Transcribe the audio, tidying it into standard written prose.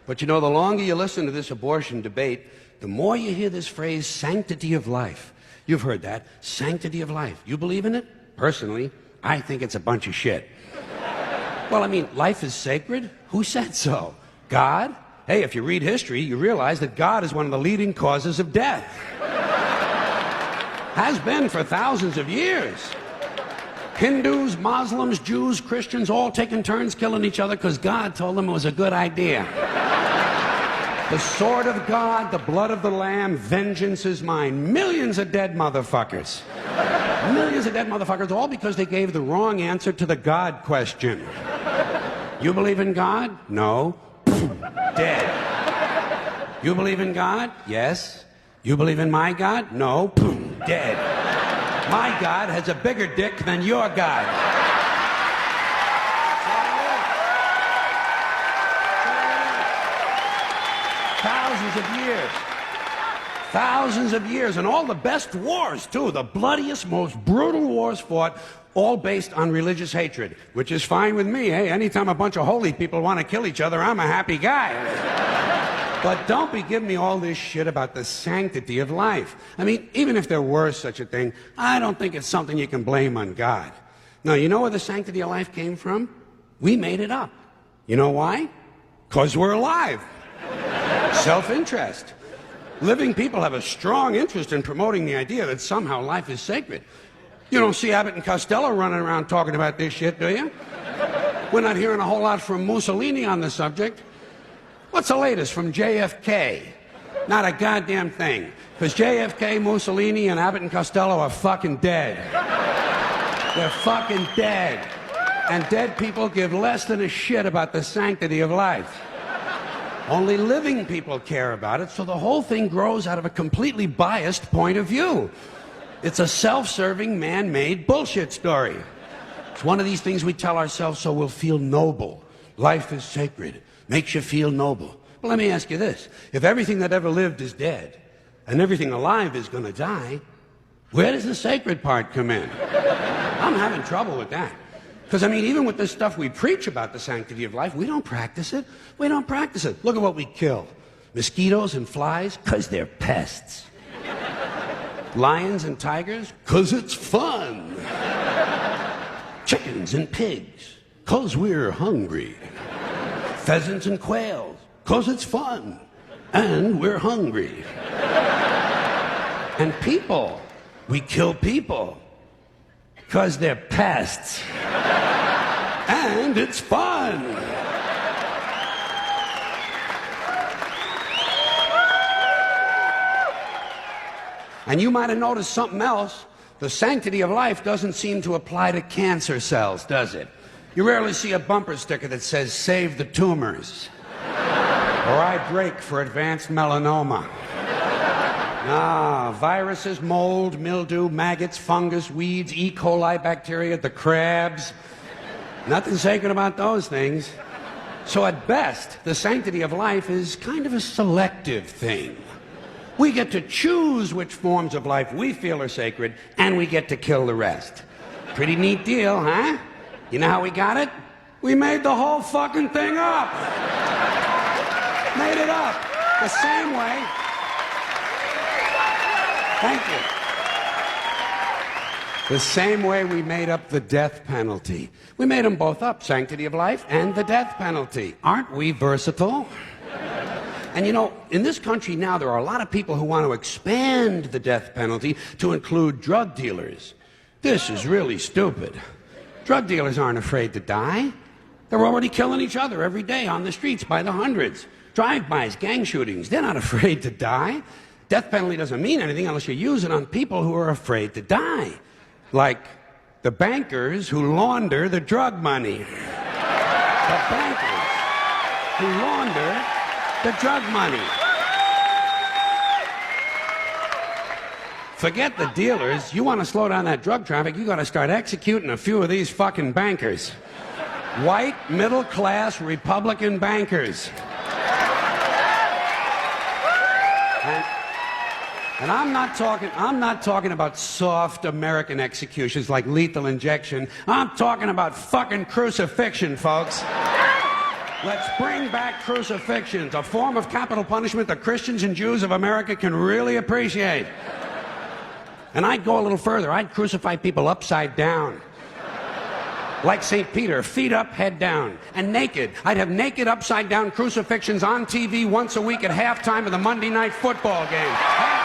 But you know, the longer you listen to this abortion debate, the more you hear this phrase, sanctity of life. You've heard that, sanctity of life. You believe in it? Personally, I think it's a bunch of shit. Well, I mean, life is sacred? Who said so? God? Hey, if you read history, you realize that God is one of the leading causes of death. Has been for thousands of years. Hindus, Muslims, Jews, Christians, all taking turns killing each other because God told them it was a good idea. The sword of God, the blood of the Lamb, vengeance is mine. Millions of dead motherfuckers. Millions of dead motherfuckers, all because they gave the wrong answer to the God question. You believe in God? No. Dead. You believe in God? Yes. You believe in my God? No. Dead. My God has a bigger dick than your God. Thousands of years. Thousands of years. And all the best wars, too. The bloodiest, most brutal wars fought, all based on religious hatred. Which is fine with me, eh? Anytime a bunch of holy people want to kill each other, I'm a happy guy. But don't be giving me all this shit about the sanctity of life. I mean, even if there were such a thing, I don't think it's something you can blame on God. No, you know where the sanctity of life came from? We made it up. You know why? Because we're alive. Self-interest. Living people have a strong interest in promoting the idea that somehow life is sacred. You don't see Abbott and Costello running around talking about this shit, do you? We're not hearing a whole lot from Mussolini on the subject. What's the latest from JFK? Not a goddamn thing. Because JFK, Mussolini, and Abbott and Costello are fucking dead. They're fucking dead. And dead people give less than a shit about the sanctity of life. Only living people care about it, so the whole thing grows out of a completely biased point of view. It's a self-serving, man-made bullshit story. It's one of these things we tell ourselves so we'll feel noble. Life is sacred. Makes you feel noble. Well, let me ask you this. If everything that ever lived is dead, and everything alive is going to die, where does the sacred part come in? I'm having trouble with that. Because, I mean, even with this stuff we preach about the sanctity of life, we don't practice it. We don't practice it. Look at what we kill. Mosquitoes and flies, because they're pests. Lions and tigers, because it's fun. Chickens and pigs, because we're hungry. Pheasants and quails, because it's fun. And we're hungry. And people, we kill people, because they're pests. And it's fun. And you might have noticed something else. The sanctity of life doesn't seem to apply to cancer cells, does it? You rarely see a bumper sticker that says, "Save the tumors." Or "I break for advanced melanoma." Ah, viruses, mold, mildew, maggots, fungus, weeds, E. coli bacteria, the crabs. Nothing sacred about those things. So at best, the sanctity of life is kind of a selective thing. We get to choose which forms of life we feel are sacred, and we get to kill the rest. Pretty neat deal, huh? You know how we got it? We made the whole fucking thing up. Made it up. The same way. Thank you. The same way we made up the death penalty. We made them both up, sanctity of life and the death penalty. Aren't we versatile? And you know, in this country now, there are a lot of people who want to expand the death penalty to include drug dealers. This is really stupid. Drug dealers aren't afraid to die. They're already killing each other every day on the streets by the hundreds. Drive-bys, gang shootings, they're not afraid to die. Death penalty doesn't mean anything unless you use it on people who are afraid to die. Like the bankers who launder the drug money. The bankers who launder the drug money. Forget the dealers. You want to slow down that drug traffic, you got to start executing a few of these fucking bankers. White, middle-class, Republican bankers. And I'm not talking about soft American executions like lethal injection. I'm talking about fucking crucifixion, folks. Let's bring back crucifixions, a form of capital punishment that Christians and Jews of America can really appreciate. And I'd go a little further. I'd crucify people upside down. Like St. Peter, feet up, head down. And naked. I'd have naked upside down crucifixions on TV once a week at halftime of the Monday night football game.